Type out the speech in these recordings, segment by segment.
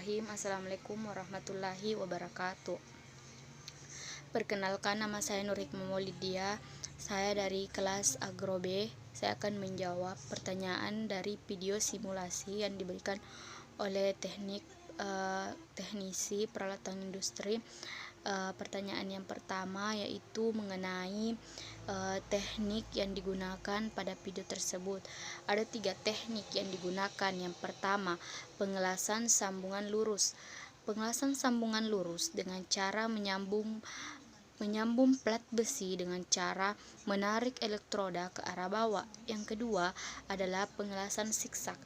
Bismillahirrahmanirrahim. Assalamualaikum warahmatullahi wabarakatuh. Perkenalkan, nama saya Nur Hikmah Maulidia. Saya dari kelas Agro B. Saya akan menjawab pertanyaan dari video simulasi yang diberikan oleh teknisi peralatan industri. Pertanyaan yang pertama yaitu mengenai teknik yang digunakan pada video tersebut. Ada 3 teknik yang digunakan. Yang pertama, pengelasan sambungan lurus. Pengelasan sambungan lurus dengan cara menyambung plat besi dengan cara menarik elektroda ke arah bawah. Yang kedua adalah pengelasan zigzag.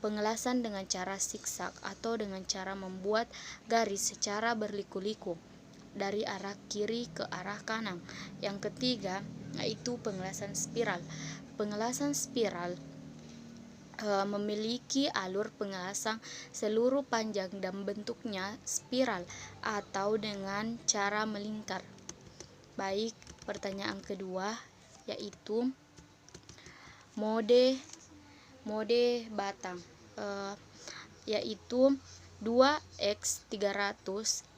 Pengelasan dengan cara zigzag atau dengan cara membuat garis secara berliku-liku dari arah kiri ke arah kanan. Yang ketiga yaitu pengelasan spiral. Pengelasan spiral memiliki alur pengelasan seluruh panjang dan bentuknya spiral atau dengan cara melingkar. Baik, pertanyaan kedua yaitu mode batang, yaitu 2x300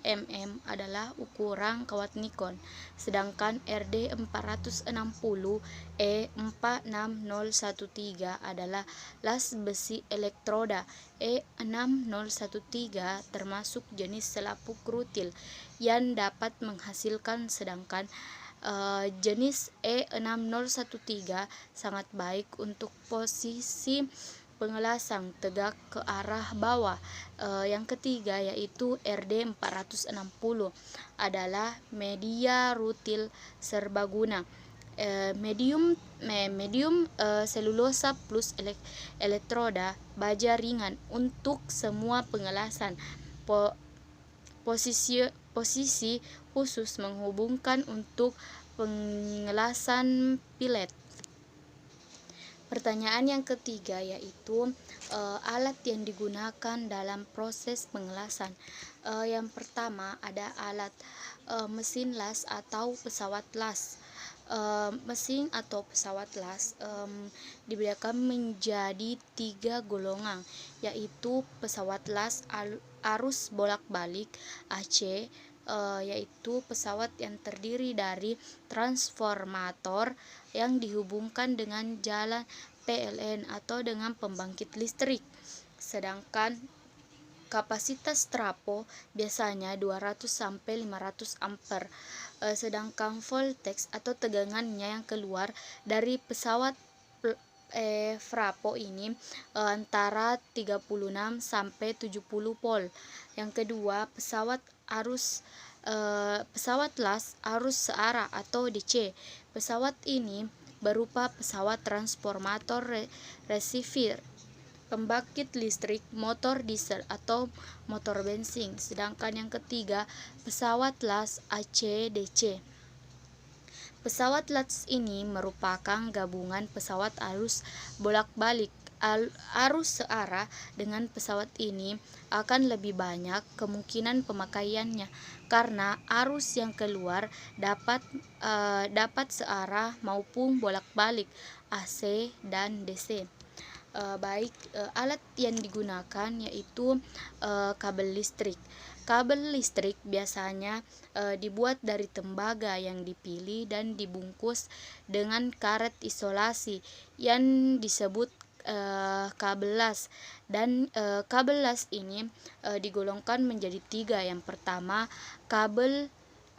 mm adalah ukuran kawat Nikon, sedangkan RD 460 E46013 adalah las besi elektroda E6013 termasuk jenis selaput rutil yang dapat menghasilkan, sedangkan jenis E6013 sangat baik untuk posisi pengelasan tegak ke arah bawah. Yang ketiga yaitu RD 460 adalah media rutil serbaguna, medium selulosa plus elektroda baja ringan untuk semua pengelasan. Posisi khusus menghubungkan untuk pengelasan pilet. Pertanyaan yang ketiga yaitu alat yang digunakan dalam proses pengelasan. Yang pertama ada alat mesin las atau pesawat las. Mesin atau pesawat las dibedakan menjadi 3 golongan, yaitu pesawat las arus bolak-balik AC, yaitu pesawat yang terdiri dari transformator yang dihubungkan dengan jalan PLN atau dengan pembangkit listrik. Sedangkan kapasitas trafo biasanya 200 sampai 500 ampere. Sedangkan voltage atau tegangannya yang keluar dari pesawat trafo ini antara 36 sampai 70 volt. Yang kedua, pesawat las arus searah atau DC. Pesawat ini berupa pesawat transformator resistor, pembangkit listrik, motor diesel atau motor bensin. Sedangkan yang ketiga, pesawat las AC/DC. Pesawat las ini merupakan gabungan pesawat arus bolak-balik arus searah. Dengan pesawat ini akan lebih banyak kemungkinan pemakaiannya karena arus yang keluar dapat searah maupun bolak-balik AC dan DC. Alat yang digunakan yaitu kabel listrik. Kabel listrik biasanya dibuat dari tembaga yang dipilih dan dibungkus dengan karet isolasi yang disebut kabel las. Dan kabel las ini digolongkan menjadi 3. Yang pertama, kabel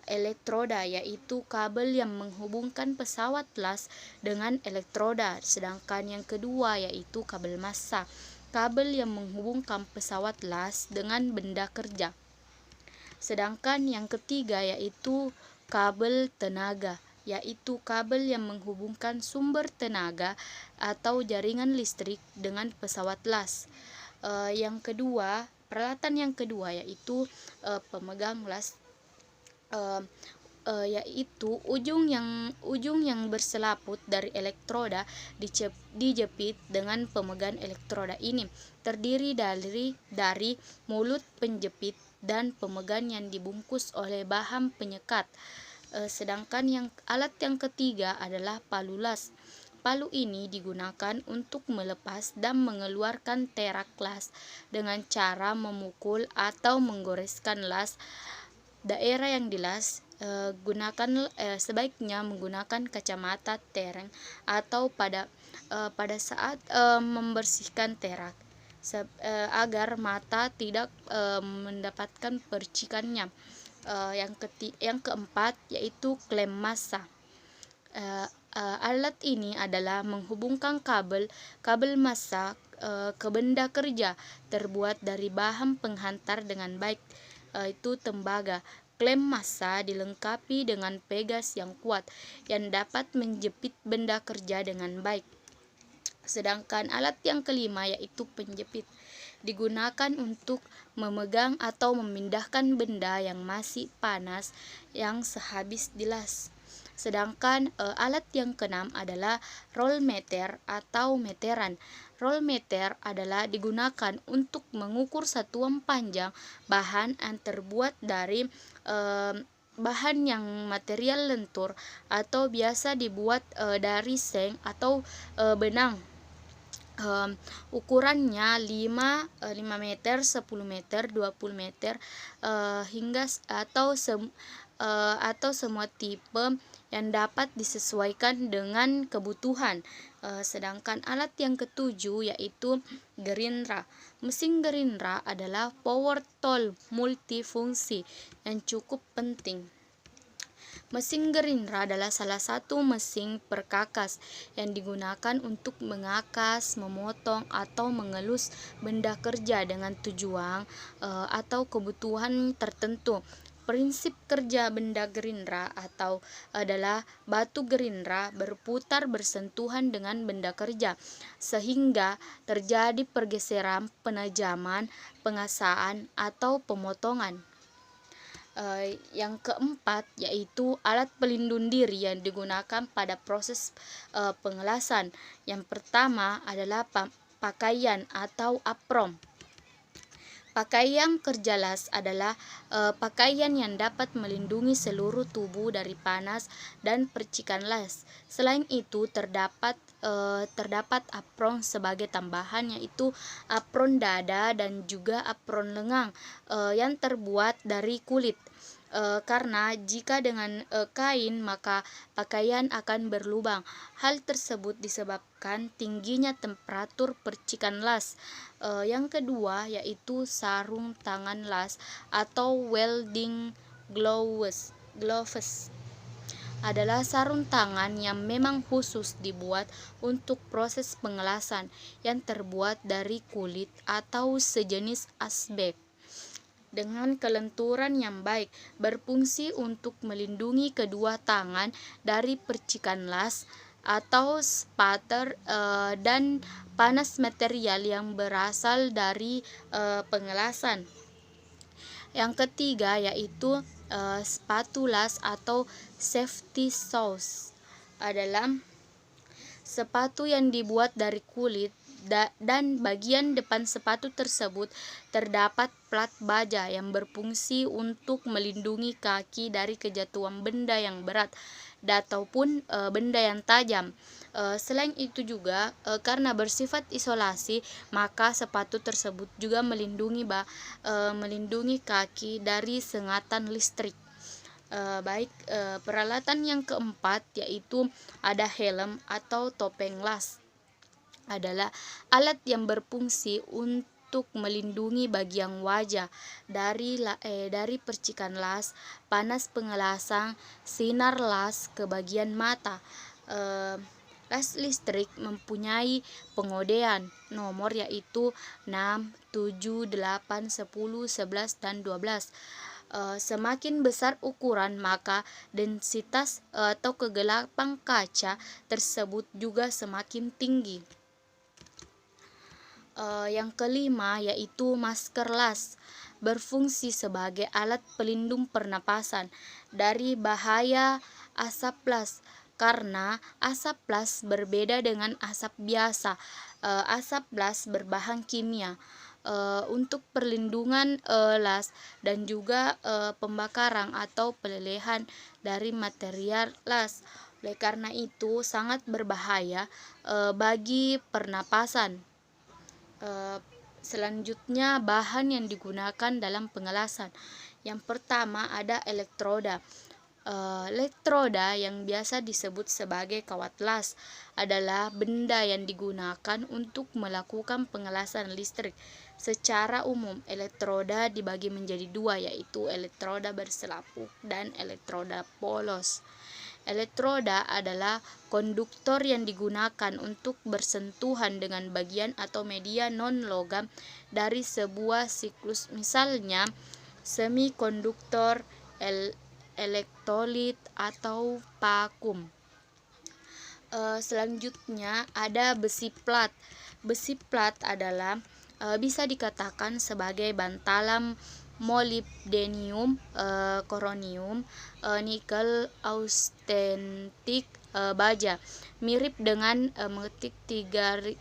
elektroda, yaitu kabel yang menghubungkan pesawat las dengan elektroda. Sedangkan yang kedua yaitu kabel massa, kabel yang menghubungkan pesawat las dengan benda kerja. Sedangkan yang ketiga yaitu kabel tenaga, yaitu kabel yang menghubungkan sumber tenaga atau jaringan listrik dengan pesawat las. Peralatan yang kedua yaitu pemegang las, yaitu ujung yang berselaput dari elektroda dijepit dengan pemegang elektroda. Ini terdiri dari mulut penjepit dan pemegang yang dibungkus oleh bahan penyekat. Sedangkan alat yang ketiga adalah palu las. palu ini digunakan untuk melepas dan mengeluarkan terak las dengan cara memukul atau menggoreskan las. Daerah yang dilas sebaiknya menggunakan kacamata tereng atau pada saat membersihkan terak agar mata tidak mendapatkan percikannya. Yang keempat yaitu klem massa. Alat ini adalah menghubungkan kabel massa ke benda kerja terbuat dari bahan penghantar dengan baik, itu tembaga. Klem massa dilengkapi dengan pegas yang kuat yang dapat menjepit benda kerja dengan baik. Sedangkan alat yang kelima yaitu penjepit, digunakan untuk memegang atau memindahkan benda yang masih panas yang sehabis dilas. Sedangkan alat yang keenam adalah roll meter atau meteran. Roll meter adalah digunakan untuk mengukur satuan panjang bahan yang terbuat dari bahan yang material lentur atau biasa dibuat dari seng atau benang. Ukurannya 5 meter, 10 meter, 20 meter hingga atau semua tipe yang dapat disesuaikan dengan kebutuhan. Sedangkan alat yang ketujuh yaitu gerindra. Mesin gerindra adalah power tool multifungsi yang cukup penting. Mesin gerindra adalah salah satu mesin perkakas yang digunakan untuk mengakas, memotong, atau mengelus benda kerja dengan tujuan atau kebutuhan tertentu. Prinsip kerja benda gerindra adalah batu gerindra berputar bersentuhan dengan benda kerja sehingga terjadi pergeseran, penajaman, pengasaan, atau pemotongan. Yang keempat yaitu alat pelindung diri yang digunakan pada proses pengelasan. Yang pertama adalah pakaian atau apron. Pakaian kerja las adalah pakaian yang dapat melindungi seluruh tubuh dari panas dan percikan las. Selain itu terdapat apron sebagai tambahan, yaitu apron dada dan juga apron lengan yang terbuat dari kulit. Karena jika dengan kain maka pakaian akan berlubang. Hal tersebut disebabkan tingginya temperatur percikan las. Yang kedua yaitu sarung tangan las atau welding gloves adalah sarung tangan yang memang khusus dibuat untuk proses pengelasan yang terbuat dari kulit atau sejenis asbes. Dengan kelenturan yang baik, berfungsi untuk melindungi kedua tangan dari percikan las atau spatter dan panas material yang berasal dari pengelasan. Yang ketiga yaitu sepatu las atau safety shoes adalah sepatu yang dibuat dari kulit dan bagian depan sepatu tersebut terdapat plat baja yang berfungsi untuk melindungi kaki dari kejatuhan benda yang berat ataupun benda yang tajam. Selain itu juga karena bersifat isolasi, maka sepatu tersebut juga melindungi kaki dari sengatan listrik. Peralatan yang keempat yaitu ada helm atau topeng las, adalah alat yang berfungsi untuk melindungi bagian wajah dari percikan las, panas pengelasan, sinar las ke bagian mata. Las listrik mempunyai pengodean nomor yaitu 6, 7, 8, 10, 11, dan 12. Semakin besar ukuran maka densitas atau kegelapan kaca tersebut juga semakin tinggi. Yang kelima yaitu masker las, berfungsi sebagai alat pelindung pernapasan dari bahaya asap las. Karena asap las berbeda dengan asap biasa. Asap las berbahan kimia. Untuk perlindungan las dan juga pembakaran atau pelelehan dari material las. Oleh karena itu sangat berbahaya bagi pernapasan. Selanjutnya, bahan yang digunakan dalam pengelasan. Yang pertama ada elektroda. Elektroda yang biasa disebut sebagai kawat las adalah benda yang digunakan untuk melakukan pengelasan listrik. Secara umum, elektroda dibagi menjadi dua, yaitu elektroda berselapuk dan elektroda polos. Elektroda adalah konduktor yang digunakan untuk bersentuhan dengan bagian atau media non-logam dari sebuah siklus, misalnya semikonduktor, elektrolit, atau vakum. Selanjutnya ada besi plat. Besi plat adalah bisa dikatakan sebagai bantalan molybdenium, koronium, nikel, austentik, baja. Mirip dengan mengetik 316,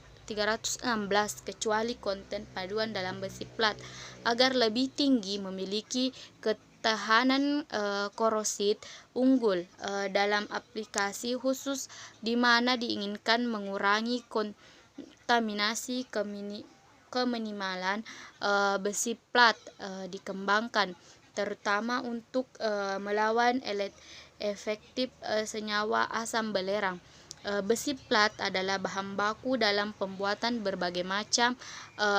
kecuali konten paduan dalam besi plat agar lebih tinggi memiliki ketahanan korosid unggul dalam aplikasi khusus di mana diinginkan mengurangi kontaminasi. Keminimalan besi plat dikembangkan terutama untuk melawan efektif senyawa asam belerang. Besi plat adalah bahan baku dalam pembuatan berbagai macam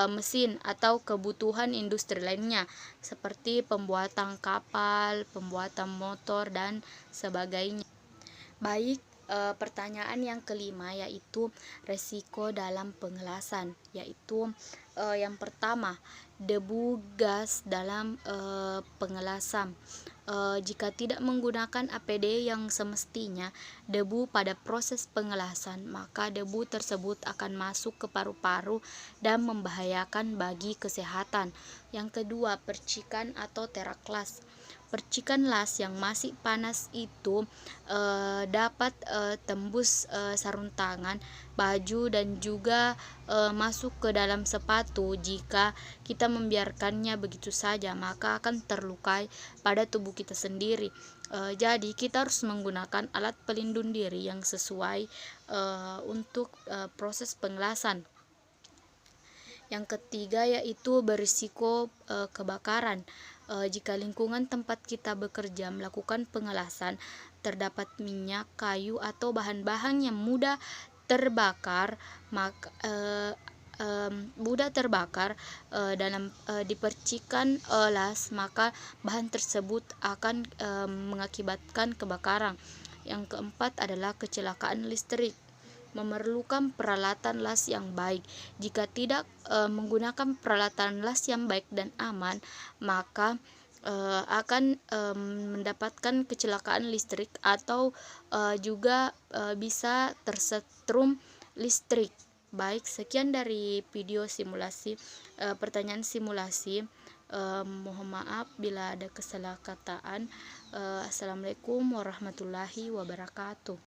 mesin atau kebutuhan industri lainnya, seperti pembuatan kapal, pembuatan motor, dan sebagainya. Baik, pertanyaan yang kelima yaitu resiko dalam pengelasan, yaitu yang pertama, debu gas dalam pengelasan. Jika tidak menggunakan APD yang semestinya debu pada proses pengelasan, maka debu tersebut akan masuk ke paru-paru dan membahayakan bagi kesehatan. Yang kedua, percikan atau terak las. Percikan las yang masih panas itu dapat tembus sarung tangan, baju, dan juga masuk ke dalam sepatu. Jika kita membiarkannya begitu saja, maka akan terlukai pada tubuh kita sendiri. Jadi kita harus menggunakan alat pelindung diri yang sesuai untuk proses pengelasan. Yang ketiga yaitu berisiko kebakaran. Jika lingkungan tempat kita bekerja melakukan pengelasan terdapat minyak, kayu, atau bahan-bahan yang mudah terbakar, maka dalam dipercikan las, maka bahan tersebut akan mengakibatkan kebakaran. Yang keempat adalah kecelakaan listrik. Memerlukan peralatan las yang baik. Jika tidak menggunakan peralatan las yang baik dan aman, maka akan mendapatkan kecelakaan listrik atau juga bisa tersetrum listrik. Baik, sekian dari video simulasi, pertanyaan simulasi. Mohon maaf bila ada kesalahkataan. Assalamualaikum warahmatullahi wabarakatuh.